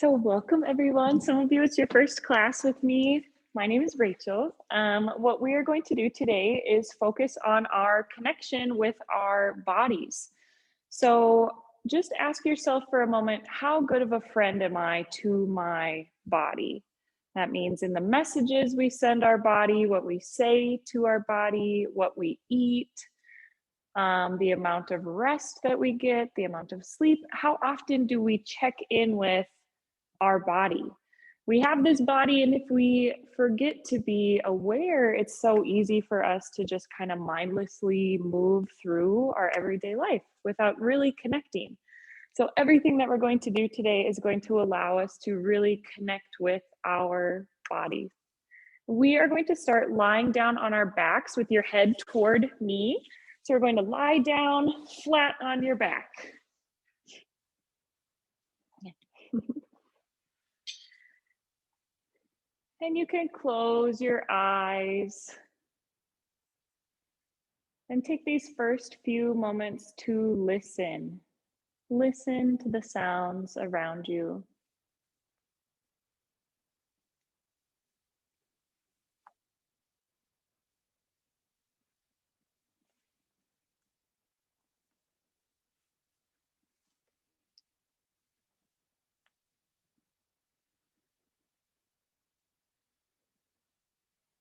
So welcome everyone. Some of you, it's your first class with me. My name is Rachel. What we are going to do today is focus on our connection with our bodies. So just ask yourself for a moment, how good of a friend am I to my body? That means in the messages we send our body, what we say to our body, what we eat, the amount of rest that we get, the amount of sleep. How often do we check in with our body? We have this body, and if we forget to be aware, it's so easy for us to just kind of mindlessly move through our everyday life without really connecting. So everything that we're going to do today is going to allow us to really connect with our body. We are going to start lying down on our backs with your head toward me. So we're going to lie down flat on your back. And you can close your eyes and take these first few moments to listen. Listen to the sounds around you.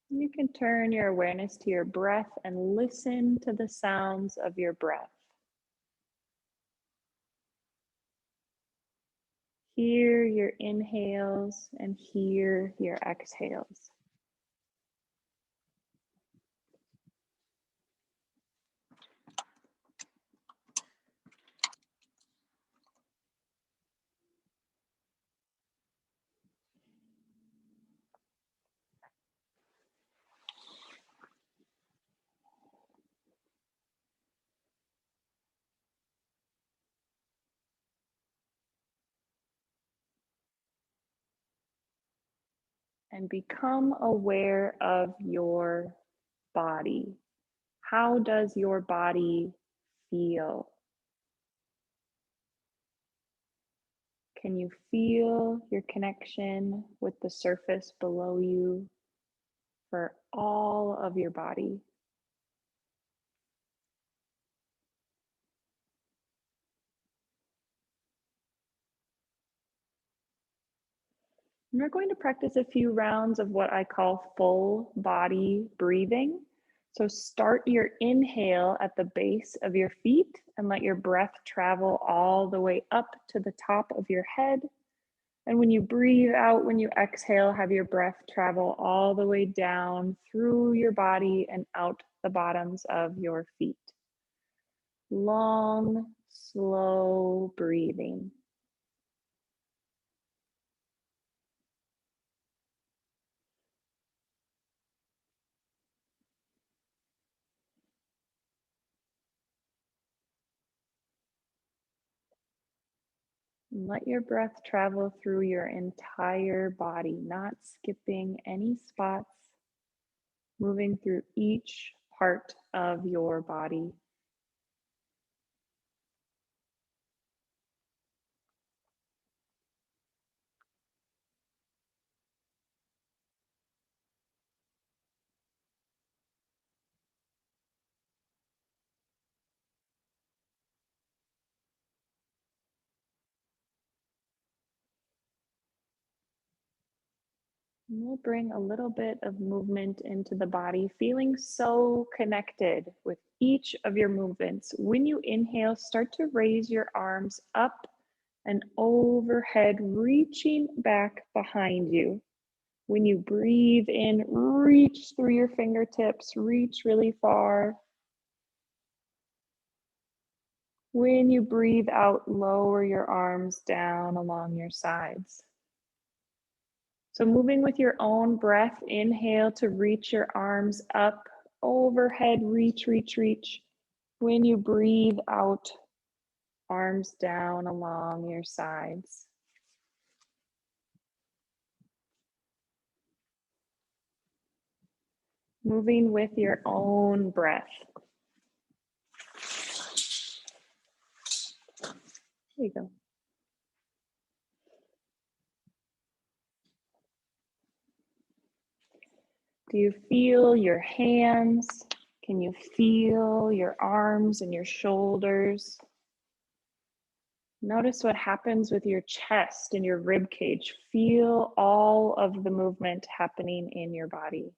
You can turn your awareness to your breath and listen to the sounds of your breath. Hear your inhales and hear your exhales. And become aware of your body. How does your body feel? Can you feel your connection with the surface below you for all of your body? And we're going to practice a few rounds of what I call full body breathing. So start your inhale at the base of your feet and let your breath travel all the way up to the top of your head. And when you breathe out, when you exhale, have your breath travel all the way down through your body and out the bottoms of your feet. Long, slow breathing. Let your breath travel through your entire body, not skipping any spots, moving through each part of your body. And we'll bring a little bit of movement into the body, feeling so connected with each of your movements. When you inhale, start to raise your arms up and overhead, reaching back behind you. When you breathe in, reach through your fingertips, reach really far. When you breathe out, lower your arms down along your sides. So moving with your own breath, inhale to reach your arms up, overhead, reach, reach, reach. When you breathe out, arms down along your sides. Moving with your own breath. There you go. Do you feel your hands? Can you feel your arms and your shoulders? Notice what happens with your chest and your rib cage. Feel all of the movement happening in your body.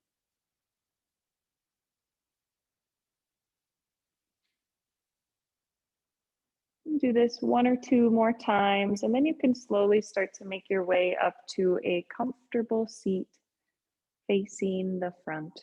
Do this 1 or 2 more times, and then you can slowly start to make your way up to a comfortable seat facing the front.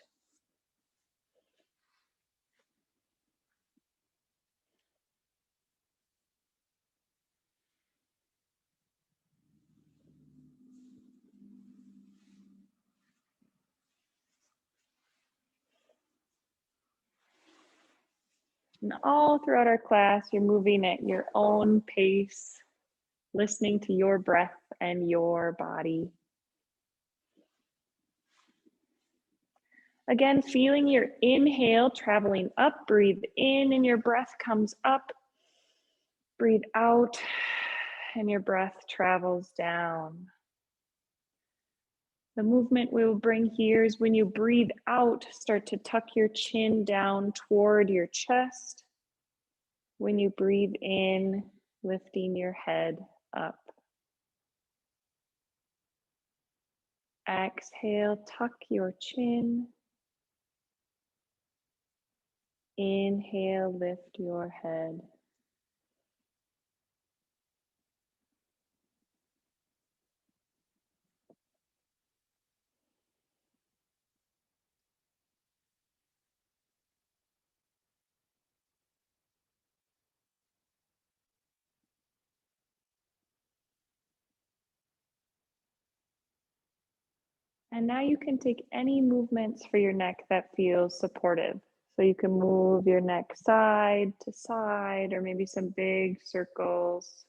And all throughout our class, you're moving at your own pace, listening to your breath and your body. Again, feeling your inhale traveling up, breathe in and your breath comes up. Breathe out and your breath travels down. The movement we will bring here is when you breathe out, start to tuck your chin down toward your chest. When you breathe in, lifting your head up. Exhale, tuck your chin. Inhale, lift your head. And now you can take any movements for your neck that feels supportive. So you can move your neck side to side, or maybe some big circles.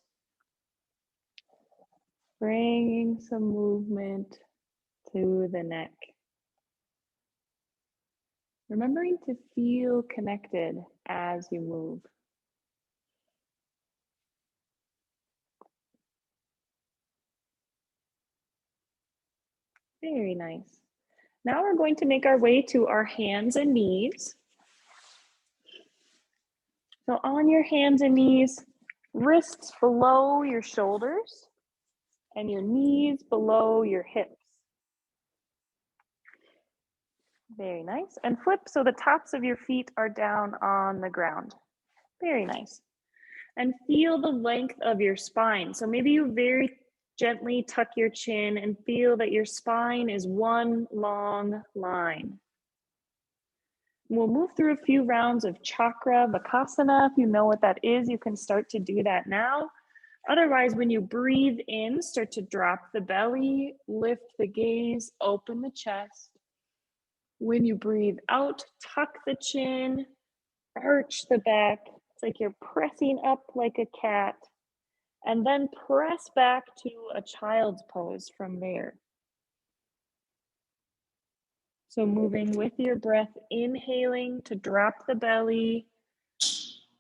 Bringing some movement to the neck. Remembering to feel connected as you move. Very nice. Now we're going to make our way to our hands and knees. So on your hands and knees, wrists below your shoulders and your knees below your hips. Very nice. And flip so the tops of your feet are down on the ground. Very nice. And feel the length of your spine. So maybe you very gently tuck your chin and feel that your spine is one long line. We'll move through a few rounds of chakra bakasana. If you know what that is, you can start to do that now. Otherwise, when you breathe in, start to drop the belly, lift the gaze, open the chest. When you breathe out, tuck the chin, arch the back. It's like you're pressing up like a cat. And then press back to a child's pose from there. So moving with your breath, inhaling to drop the belly,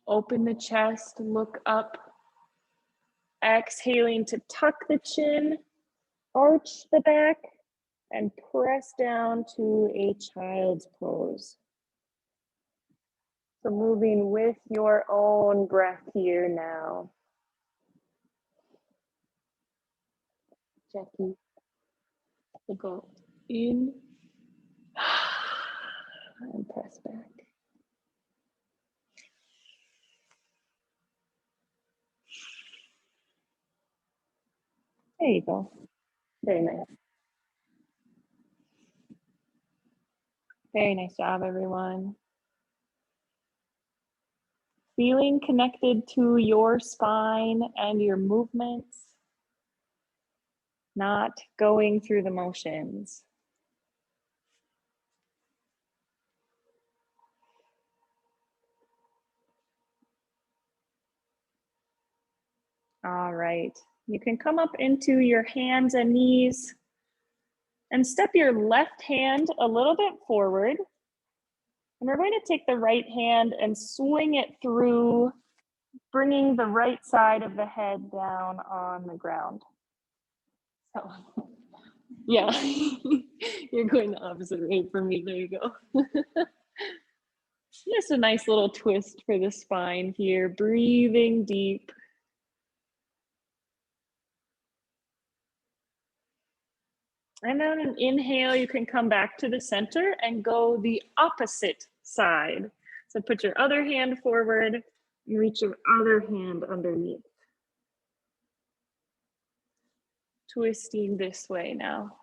open the chest, look up. Exhaling to tuck the chin, arch the back, and press down to a child's pose. So moving with your own breath here now. Jackie, we'll go in and press back. There you go. Very nice. Very nice job, everyone. Feeling connected to your spine and your movements, not going through the motions. All right, you can come up into your hands and knees and step your left hand a little bit forward. And we're going to take the right hand and swing it through, bringing the right side of the head down on the ground. So Yeah, you're going the opposite way from me. There you go. Just a nice little twist for the spine here, breathing deep. And then an inhale, you can come back to the center and go the opposite side. So put your other hand forward and reach your other hand underneath. Twisting this way now.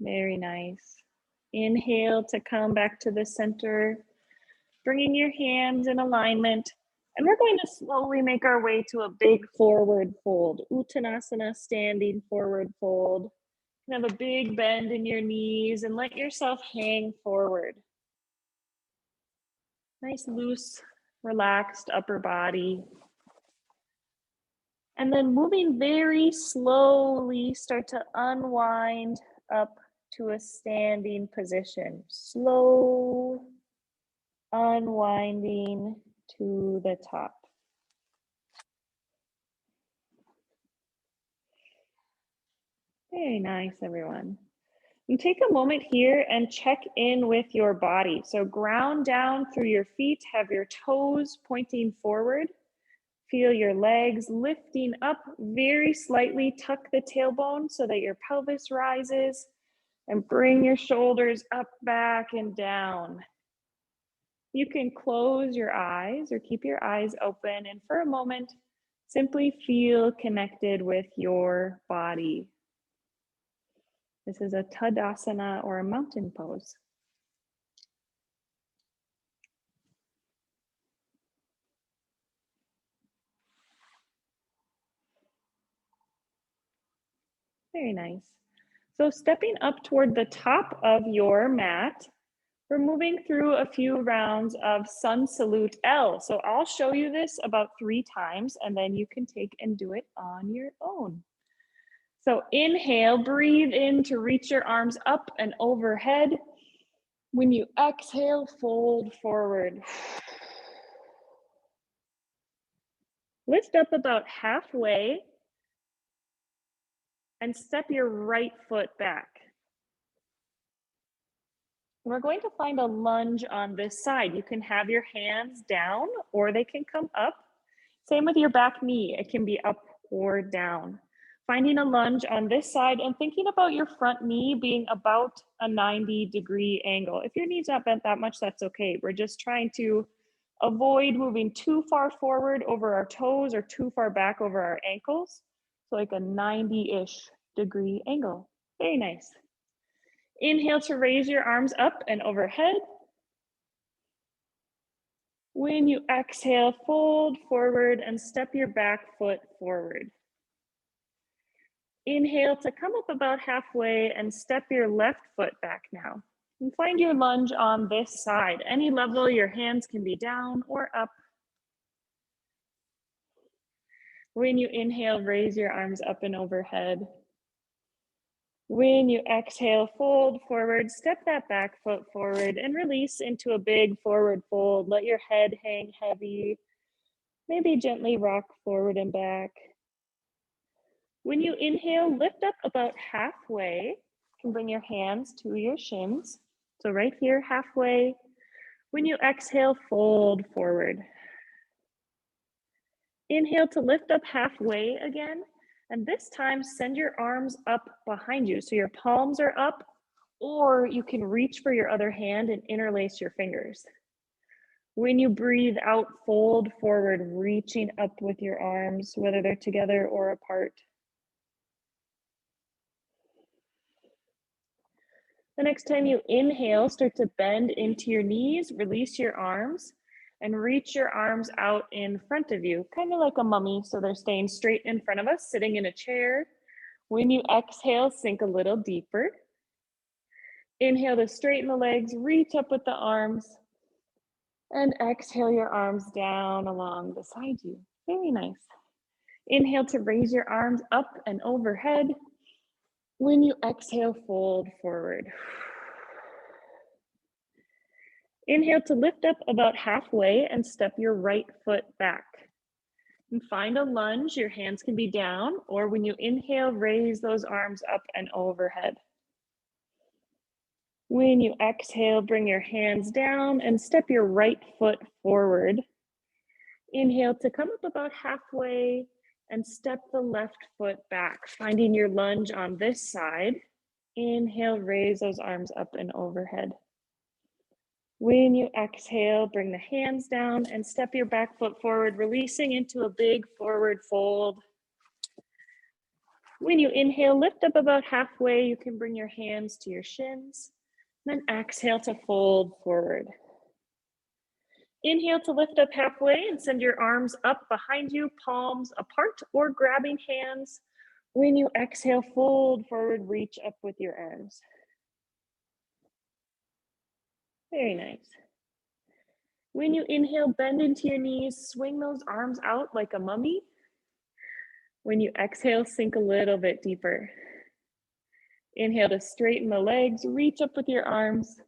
Very nice. Inhale to come back to the center, bringing your hands in alignment. And we're going to slowly make our way to a big forward fold. Uttanasana, standing forward fold. You have a big bend in your knees and let yourself hang forward. Nice, loose, relaxed upper body. And then moving very slowly, start to unwind up to a standing position. Slow unwinding to the top. Very nice, everyone. And take a moment here and check in with your body. So ground down through your feet, have your toes pointing forward. Feel your legs lifting up very slightly. Tuck the tailbone so that your pelvis rises and bring your shoulders up, back, and down. You can close your eyes or keep your eyes open, and for a moment, simply feel connected with your body. This is a Tadasana or a mountain pose. Very nice. So stepping up toward the top of your mat, we're moving through a few rounds of Sun Salute L. So I'll show you this about 3 times and then you can take and do it on your own. So inhale, breathe in to reach your arms up and overhead. When you exhale, fold forward. Lift up about halfway and step your right foot back. We're going to find a lunge on this side. You can have your hands down or they can come up. Same with your back knee. It can be up or down. Finding a lunge on this side and thinking about your front knee being about a 90-degree angle. If your knee's not bent that much, that's okay. We're just trying to avoid moving too far forward over our toes or too far back over our ankles. So like a 90-ish degree angle. Very nice. Inhale to raise your arms up and overhead. When you exhale, fold forward and step your back foot forward. Inhale to come up about halfway and step your left foot back now. And find your lunge on this side. Any level, your hands can be down or up. When you inhale, raise your arms up and overhead. When you exhale, fold forward, step that back foot forward and release into a big forward fold. Let your head hang heavy. Maybe gently rock forward and back. When you inhale, lift up about halfway. You can bring your hands to your shins. So right here, halfway. When you exhale, fold forward. Inhale to lift up halfway again. And this time, send your arms up behind you. So your palms are up, or you can reach for your other hand and interlace your fingers. When you breathe out, fold forward, reaching up with your arms, whether they're together or apart. The next time you inhale, start to bend into your knees, release your arms, and reach your arms out in front of you, kind of like a mummy, so they're staying straight in front of us, sitting in a chair. When you exhale, sink a little deeper. Inhale to straighten the legs, reach up with the arms, and exhale your arms down along beside you. Very nice. Inhale to raise your arms up and overhead. When you exhale, fold forward. Inhale to lift up about halfway and step your right foot back. And find a lunge, your hands can be down, or when you inhale, raise those arms up and overhead. When you exhale, bring your hands down and step your right foot forward. Inhale to come up about halfway and step the left foot back, finding your lunge on this side. Inhale, raise those arms up and overhead. When you exhale, bring the hands down and step your back foot forward, releasing into a big forward fold. When you inhale, lift up about halfway. You can bring your hands to your shins. Then exhale to fold forward. Inhale to lift up halfway and send your arms up behind you, palms apart or grabbing hands. When you exhale, fold forward, reach up with your arms. Very nice. When you inhale, bend into your knees, swing those arms out like a mummy. When you exhale, sink a little bit deeper. Inhale to straighten the legs, reach up with your arms,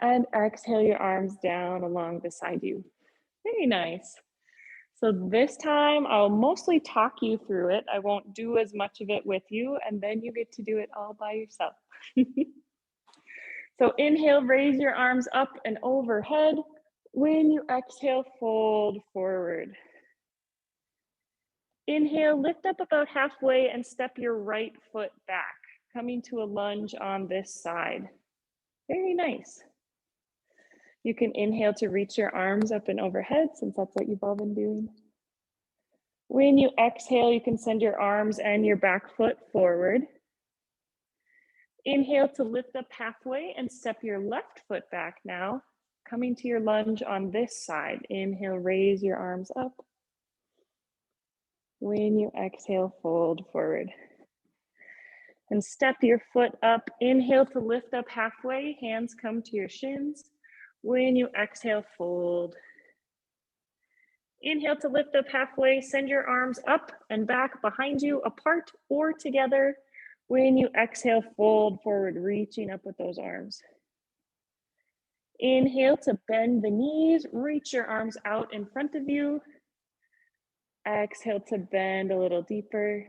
and exhale your arms down along beside you. Very nice. So this time I'll mostly talk you through it. I won't do as much of it with you, and then you get to do it all by yourself. So inhale, raise your arms up and overhead. When you exhale, fold forward. Inhale, lift up about halfway and step your right foot back, coming to a lunge on this side. Very nice. You can inhale to reach your arms up and overhead, since that's what you've all been doing. When you exhale, you can send your arms and your back foot forward. Inhale to lift up halfway and step your left foot back now, coming to your lunge on this side. Inhale, raise your arms up. When you exhale, fold forward. And step your foot up. Inhale to lift up halfway, hands come to your shins. When you exhale, fold. Inhale to lift up halfway, send your arms up and back behind you, apart or together. When you exhale, fold forward, reaching up with those arms. Inhale to bend the knees, reach your arms out in front of you. Exhale to bend a little deeper.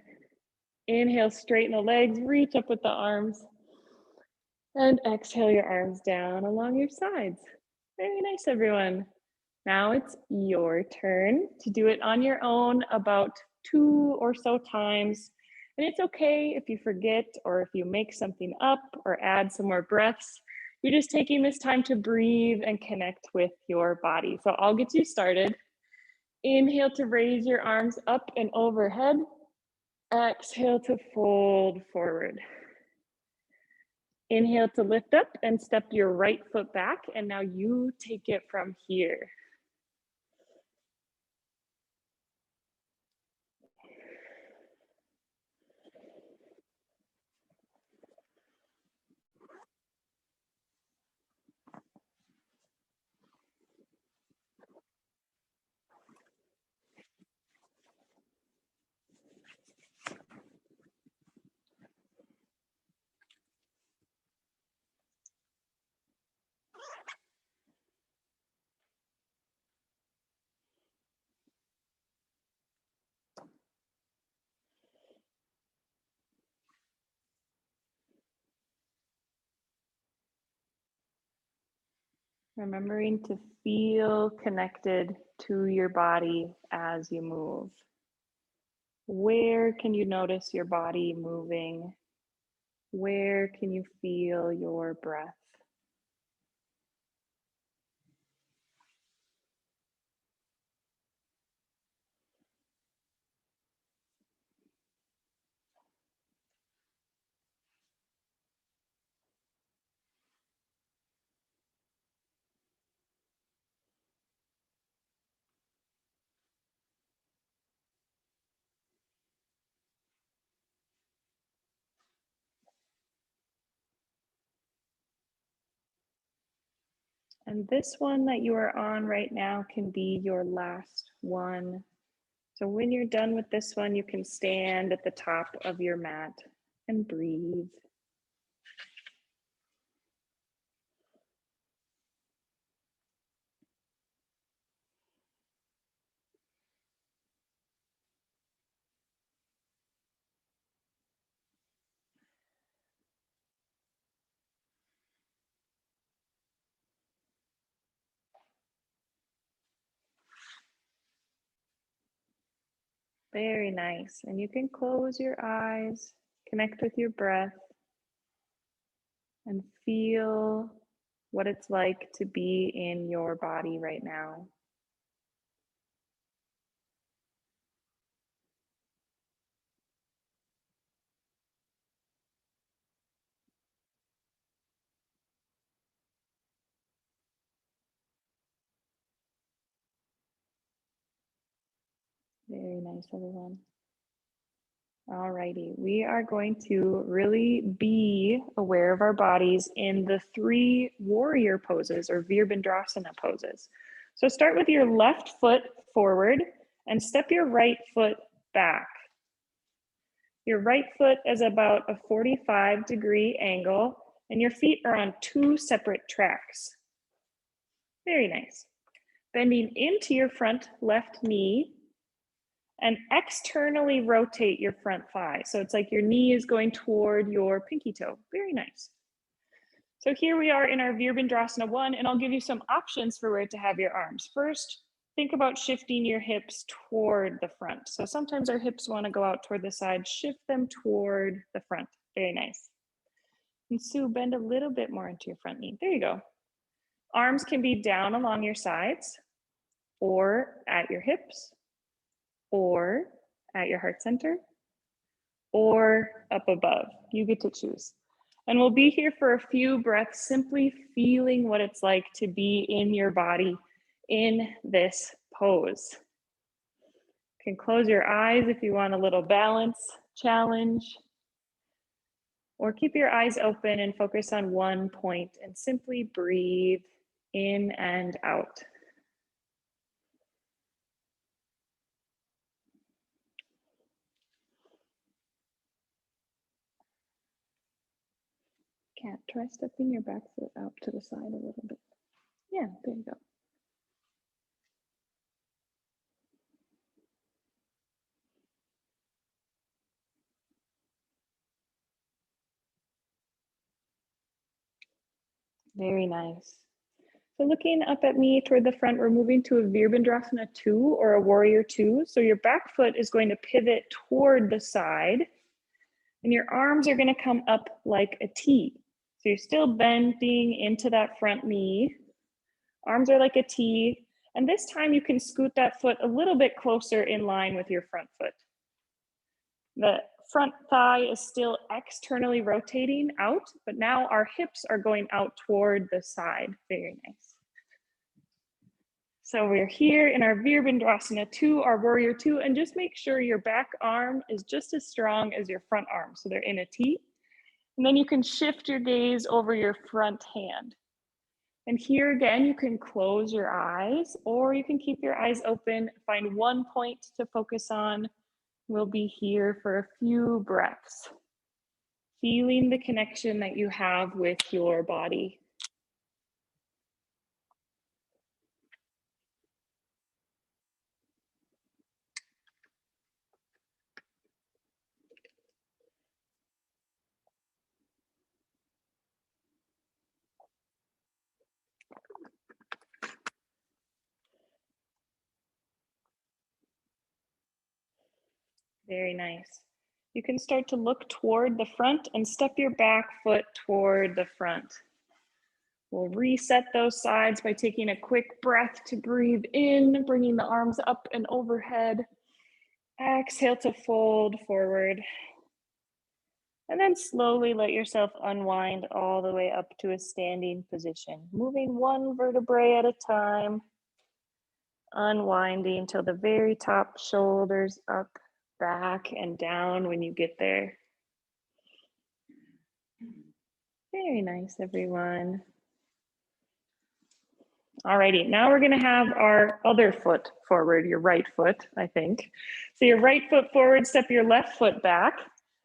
Inhale, straighten the legs, reach up with the arms. And exhale your arms down along your sides. Very nice, everyone. Now it's your turn to do it on your own about 2 or so times. And it's okay if you forget or if you make something up or add some more breaths. You're just taking this time to breathe and connect with your body. So I'll get you started. Inhale to raise your arms up and overhead. Exhale to fold forward. Inhale to lift up and step your right foot back. And now you take it from here. Remembering to feel connected to your body as you move. Where can you notice your body moving? Where can you feel your breath? And this one that you are on right now can be your last one. So when you're done with this one, you can stand at the top of your mat and breathe. Very nice. And you can close your eyes, connect with your breath, and feel what it's like to be in your body right now. Very nice, everyone. Alrighty, we are going to really be aware of our bodies in the 3 warrior poses or Virabhadrasana poses. So start with your left foot forward and step your right foot back. Your right foot is about a 45-degree angle and your feet are on 2 separate tracks. Very nice. Bending into your front left knee and externally rotate your front thigh. So it's like your knee is going toward your pinky toe. Very nice. So here we are in our Virabhadrasana 1, and I'll give you some options for where to have your arms. First, think about shifting your hips toward the front. So sometimes our hips want to go out toward the side, shift them toward the front. Very nice. And Sue, bend a little bit more into your front knee. There you go. Arms can be down along your sides or at your hips, or at your heart center, or up above. You get to choose. And we'll be here for a few breaths, simply feeling what it's like to be in your body in this pose. You can close your eyes if you want a little balance challenge, or keep your eyes open and focus on one point and simply breathe in and out. Cat, try stepping your back foot out to the side a little bit. Yeah, there you go. Very nice. So looking up at me toward the front, we're moving to a Virabhadrasana 2 or a Warrior 2. So your back foot is going to pivot toward the side and your arms are going to come up like a T. So you're still bending into that front knee. Arms are like a T. And this time you can scoot that foot a little bit closer in line with your front foot. The front thigh is still externally rotating out, but now our hips are going out toward the side. Very nice. So we're here in our Virabhadrasana 2, our Warrior 2, and just make sure your back arm is just as strong as your front arm. So they're in a T. And then you can shift your gaze over your front hand. And here again, you can close your eyes or you can keep your eyes open, find one point to focus on. We'll be here for a few breaths, feeling the connection that you have with your body. Very nice. You can start to look toward the front and step your back foot toward the front. We'll reset those sides by taking a quick breath to breathe in, bringing the arms up and overhead. Exhale to fold forward. And then slowly let yourself unwind all the way up to a standing position, moving one vertebrae at a time, unwinding till the very top, shoulders up, back, and down when you get there. Very nice, everyone. Alrighty, now we're gonna have our other foot forward, your right foot, I think. So your right foot forward, step your left foot back.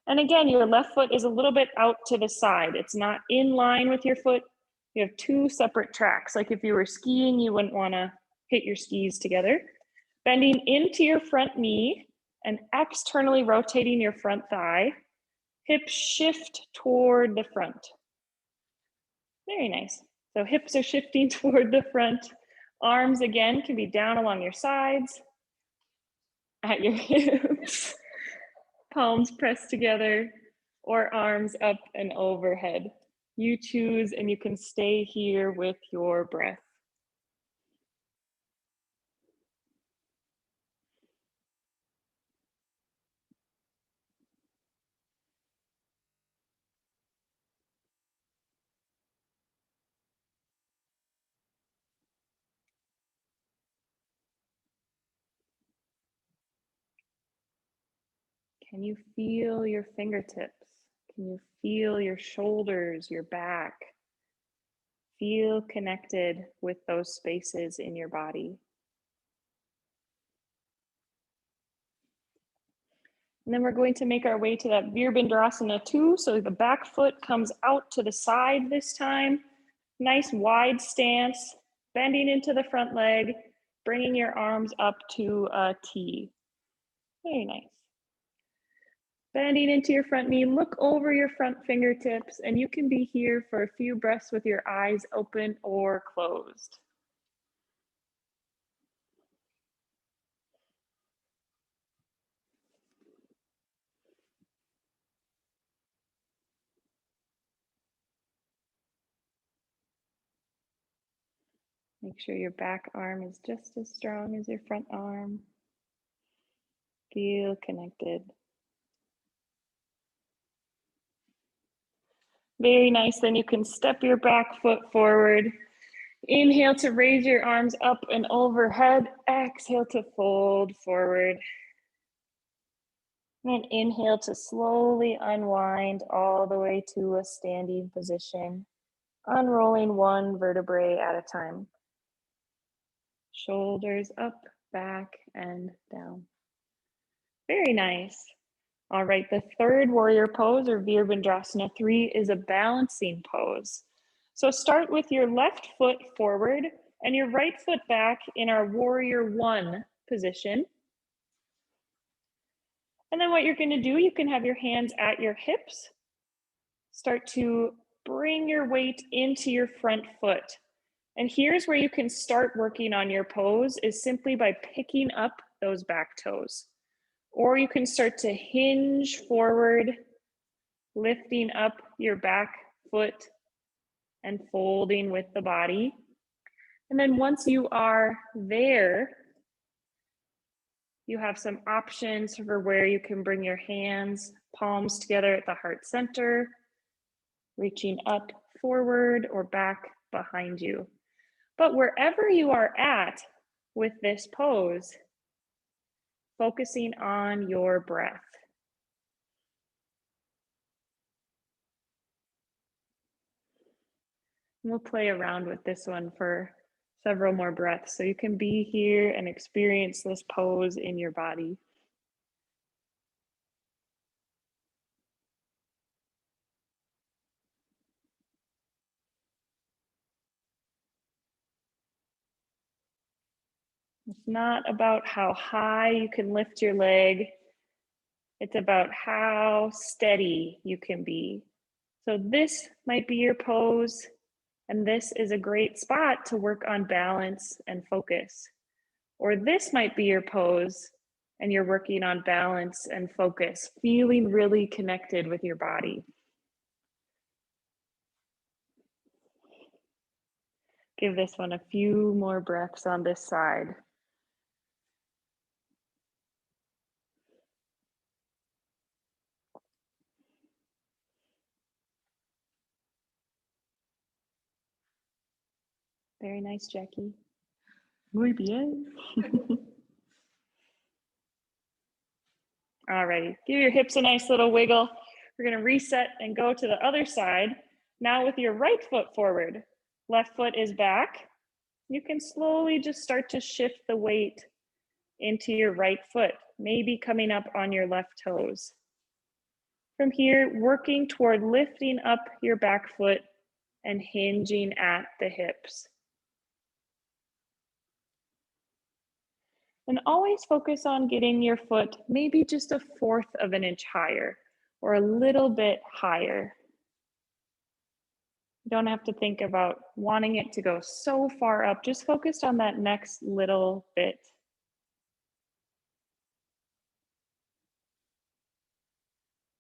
And again, your left foot is a little bit out to the side. It's not in line with your foot. You have 2 separate tracks. Like if you were skiing, you wouldn't wanna hit your skis together. Bending into your front knee and externally rotating your front thigh. Hips shift toward the front. Very nice. So hips are shifting toward the front. Arms again can be down along your sides, at your hips. Nice. Palms pressed together or arms up and overhead. You choose, and you can stay here with your breath. Can you feel your fingertips? Can you feel your shoulders, your back? Feel connected with those spaces in your body. And then we're going to make our way to that Virabhadrasana 2. So the back foot comes out to the side this time. Nice wide stance, bending into the front leg, bringing your arms up to a T. Very nice. Bending into your front knee, look over your front fingertips, and you can be here for a few breaths with your eyes open or closed. Make sure your back arm is just as strong as your front arm. Feel connected. Very nice. Then you can step your back foot forward. Inhale to raise your arms up and overhead. Exhale to fold forward. And inhale to slowly unwind all the way to a standing position, unrolling one vertebrae at a time. Shoulders up, back, and down. Very nice. All right, the third warrior pose, or Virabhadrasana 3, is a balancing pose. So start with your left foot forward and your right foot back in our warrior 1 position. And then what you're going to do, you can have your hands at your hips. Start to bring your weight into your front foot. And here's where you can start working on your pose, is simply by picking up those back toes. Or you can start to hinge forward, lifting up your back foot and folding with the body. And then once you are there, you have some options for where you can bring your hands, palms together at the heart center, reaching up forward or back behind you. But wherever you are at with this pose, focusing on your breath. We'll play around with this one for several more breaths so you can be here and experience this pose in your body. It's not about how high you can lift your leg. It's about how steady you can be. So this might be your pose, and this is a great spot to work on balance and focus. Or this might be your pose, and you're working on balance and focus, feeling really connected with your body. Give this one a few more breaths on this side. Very nice, Jackie. Muy bien. Alrighty, give your hips a nice little wiggle. We're gonna reset and go to the other side. Now with your right foot forward, left foot is back. You can slowly just start to shift the weight into your right foot, maybe coming up on your left toes. From here, working toward lifting up your back foot and hinging at the hips. And always focus on getting your foot maybe just 1/4 of an inch higher or a little bit higher. You don't have to think about wanting it to go so far up, just focus on that next little bit.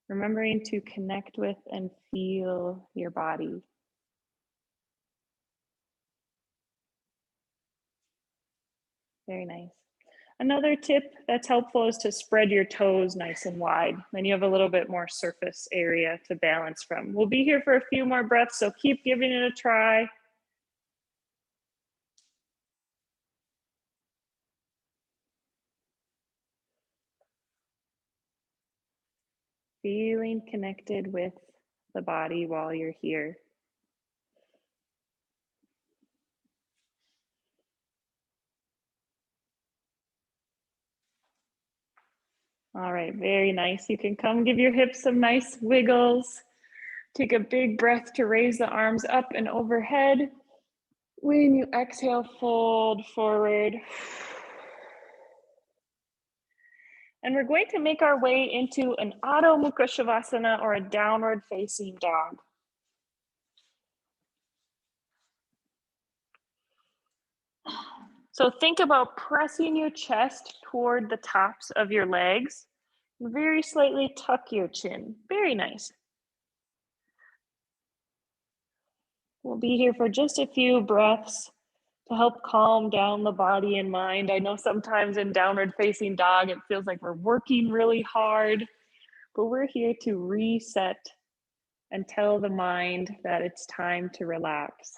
Remembering to connect with and feel your body. Very nice. Another tip that's helpful is to spread your toes nice and wide. Then you have a little bit more surface area to balance from. We'll be here for a few more breaths, so keep giving it a try. Feeling connected with the body while you're here. All right, very nice. You can come give your hips some nice wiggles. Take a big breath to raise the arms up and overhead. When you exhale, fold forward. And we're going to make our way into an Adho Mukha Shavasana, or a downward facing dog. So think about pressing your chest toward the tops of your legs. Very slightly tuck your chin. Very nice. We'll be here for just a few breaths to help calm down the body and mind. I know sometimes in downward facing dog, it feels like we're working really hard, but we're here to reset and tell the mind that it's time to relax.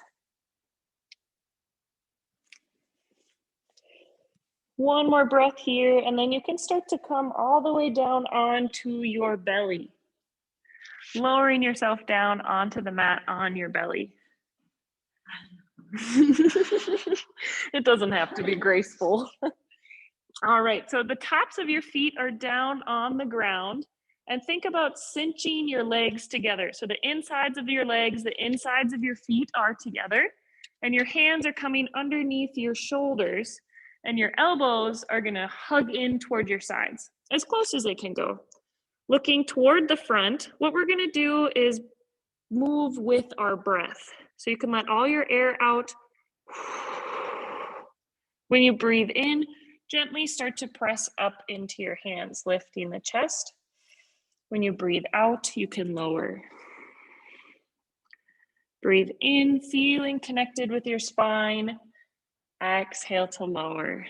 One more breath here, and then you can start to come all the way down onto your belly, lowering yourself down onto the mat on your belly. It doesn't have to be graceful. All right, so the tops of your feet are down on the ground, and think about cinching your legs together. So the insides of your legs, the insides of your feet are together, and your hands are coming underneath your shoulders, and your elbows are gonna hug in toward your sides, as close as they can go. Looking toward the front, what we're gonna do is move with our breath. So you can let all your air out. When you breathe in, gently start to press up into your hands, lifting the chest. When you breathe out, you can lower. Breathe in, feeling connected with your spine. Exhale to lower.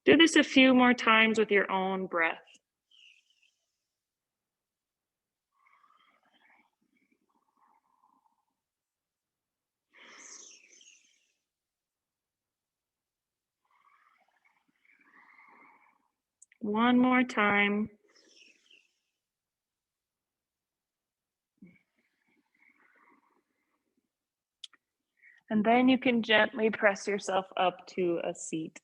Do this a few more times with your own breath. One more time. And then you can gently press yourself up to a seat.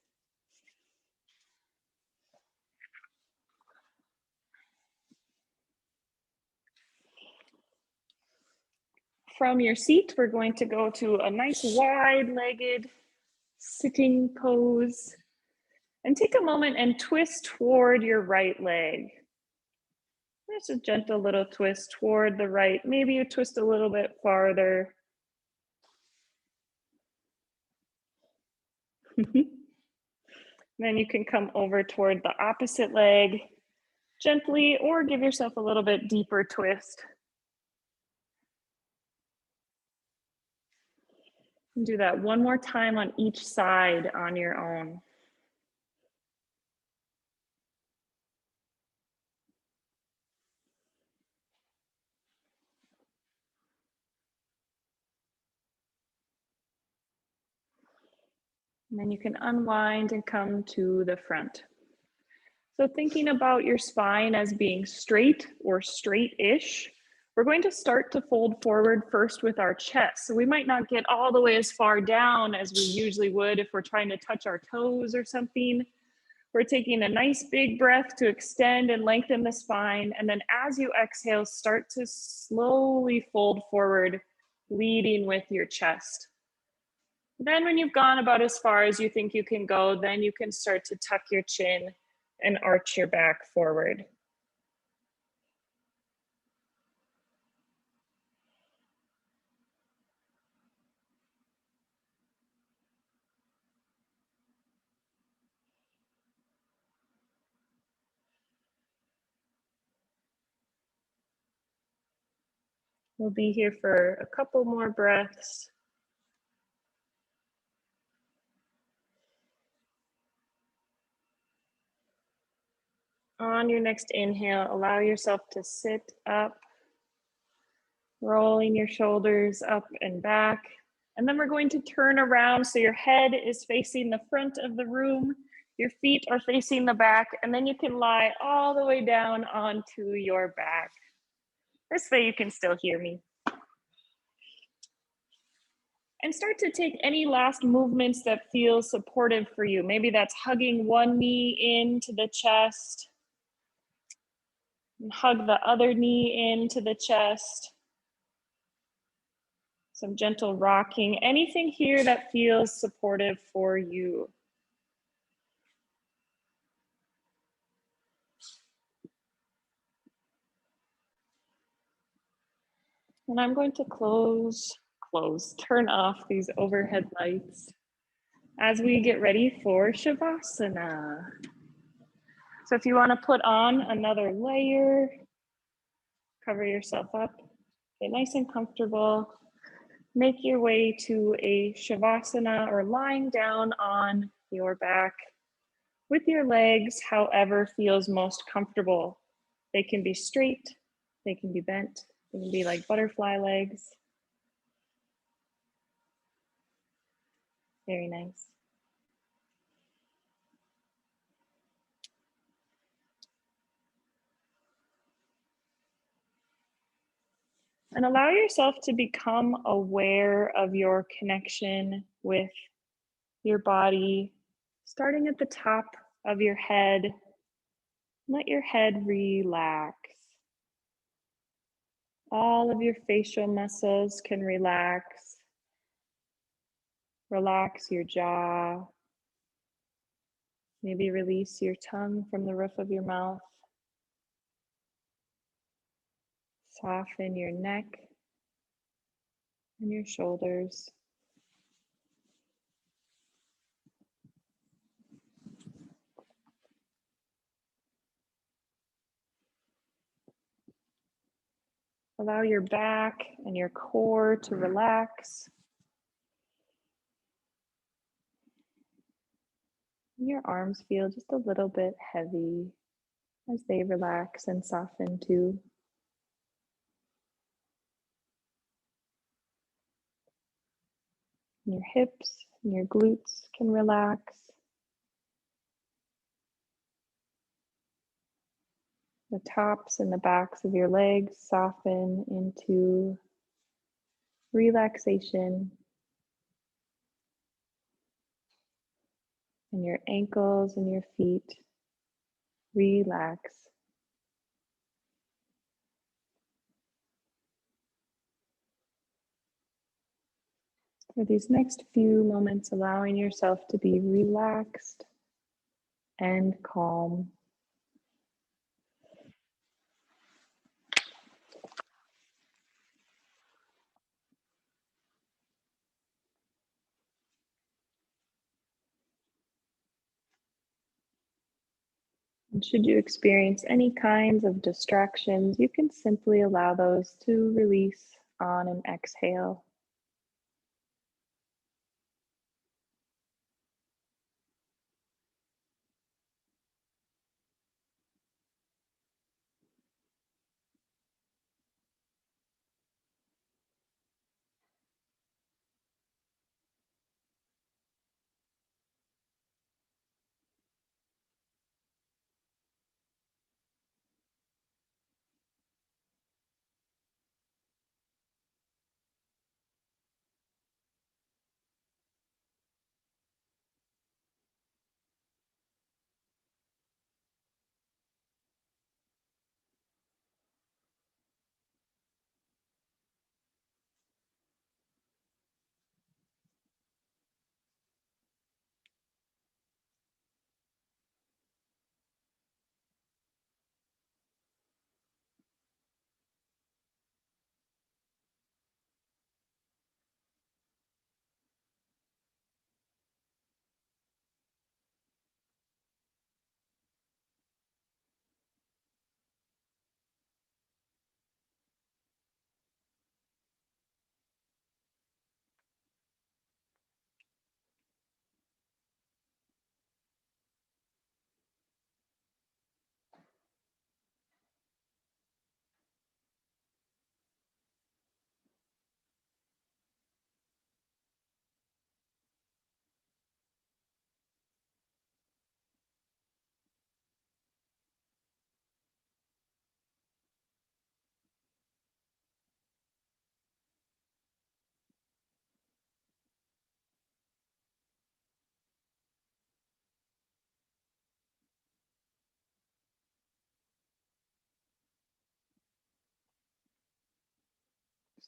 From your seat, we're going to go to a nice wide-legged sitting pose. And take a moment and twist toward your right leg. Just a gentle little twist toward the right. Maybe you twist a little bit farther. Then you can come over toward the opposite leg gently, or give yourself a little bit deeper twist. And do that one more time on each side on your own. And then you can unwind and come to the front. So thinking about your spine as being straight or straight-ish, we're going to start to fold forward first with our chest. So we might not get all the way as far down as we usually would if we're trying to touch our toes or something. We're taking a nice big breath to extend and lengthen the spine. And then as you exhale, start to slowly fold forward, leading with your chest. Then when you've gone about as far as you think you can go, then you can start to tuck your chin and arch your back forward. We'll be here for a couple more breaths. On your next inhale, allow yourself to sit up, rolling your shoulders up and back. And then we're going to turn around so your head is facing the front of the room, your feet are facing the back, and then you can lie all the way down onto your back. This way you can still hear me. And start to take any last movements that feel supportive for you. Maybe that's hugging one knee into the chest, and hug the other knee into the chest. Some gentle rocking, anything here that feels supportive for you. And I'm going to turn off these overhead lights as we get ready for Shavasana. So if you want to put on another layer, cover yourself up, get nice and comfortable. Make your way to a Shavasana or lying down on your back with your legs however feels most comfortable. They can be straight, they can be bent, they can be like butterfly legs. Very nice. And allow yourself to become aware of your connection with your body, starting at the top of your head. Let your head relax. All of your facial muscles can relax. Relax your jaw. Maybe release your tongue from the roof of your mouth. Soften your neck and your shoulders. Allow your back and your core to relax. Your arms feel just a little bit heavy as they relax and soften too. Your hips and your glutes can relax. The tops and the backs of your legs soften into relaxation. And your ankles and your feet relax. For these next few moments, allowing yourself to be relaxed and calm. And should you experience any kinds of distractions, you can simply allow those to release on an exhale.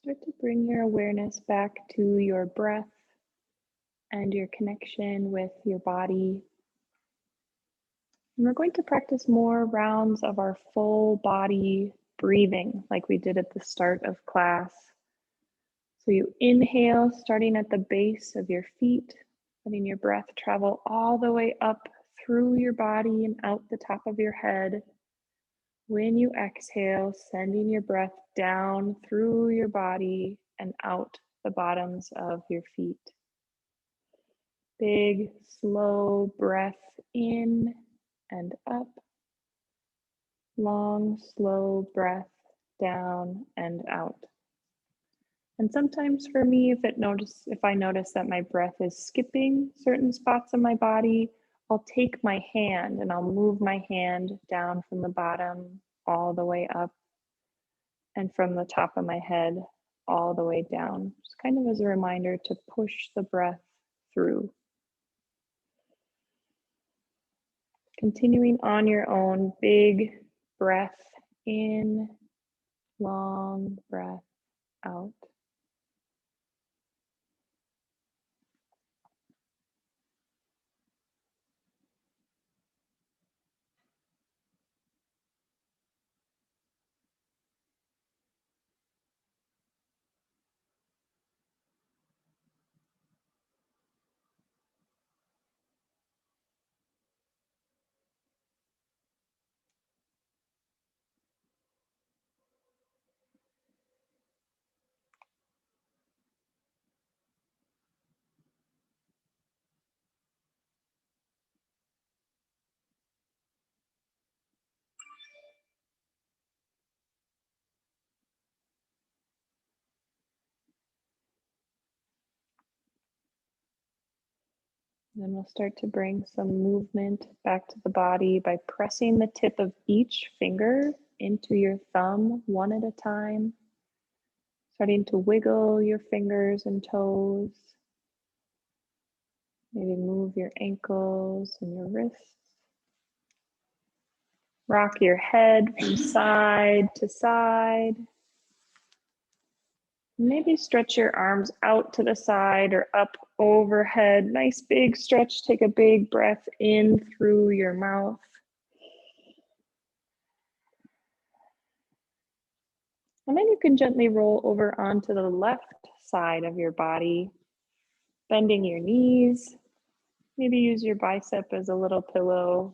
Start to bring your awareness back to your breath and your connection with your body. And we're going to practice more rounds of our full body breathing like we did at the start of class. So you inhale, starting at the base of your feet, letting your breath travel all the way up through your body and out the top of your head. When you exhale, sending your breath down through your body and out the bottoms of your feet. Big, slow breath in and up. Long, slow breath down and out. And sometimes for me, if I notice that my breath is skipping certain spots of my body, I'll take my hand and I'll move my hand down from the bottom all the way up and from the top of my head all the way down, just kind of as a reminder to push the breath through. Continuing on your own, big breath in, long breath out. Then we'll start to bring some movement back to the body by pressing the tip of each finger into your thumb one at a time. Starting to wiggle your fingers and toes. Maybe move your ankles and your wrists. Rock your head from side to side. Maybe stretch your arms out to the side or up overhead. Nice big stretch. Take a big breath in through your mouth. And then you can gently roll over onto the left side of your body, bending your knees. Maybe use your bicep as a little pillow.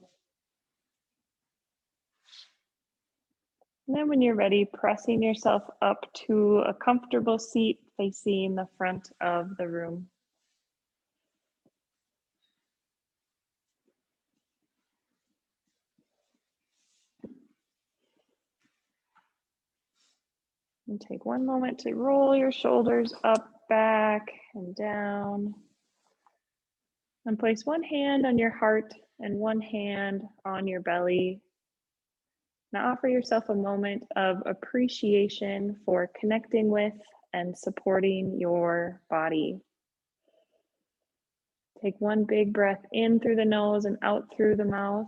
And then when you're ready, pressing yourself up to a comfortable seat facing the front of the room. And take one moment to roll your shoulders up, back, and down. And place one hand on your heart and one hand on your belly. Now offer yourself a moment of appreciation for connecting with and supporting your body. Take one big breath in through the nose and out through the mouth.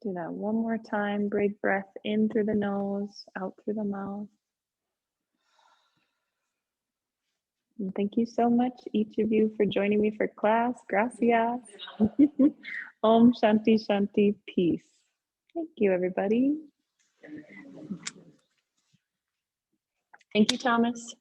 Do that one more time. Big breath in through the nose, out through the mouth. And thank you so much, each of you, for joining me for class. Gracias. Om Shanti Shanti, peace. Thank you, everybody. Thank you, Thomas.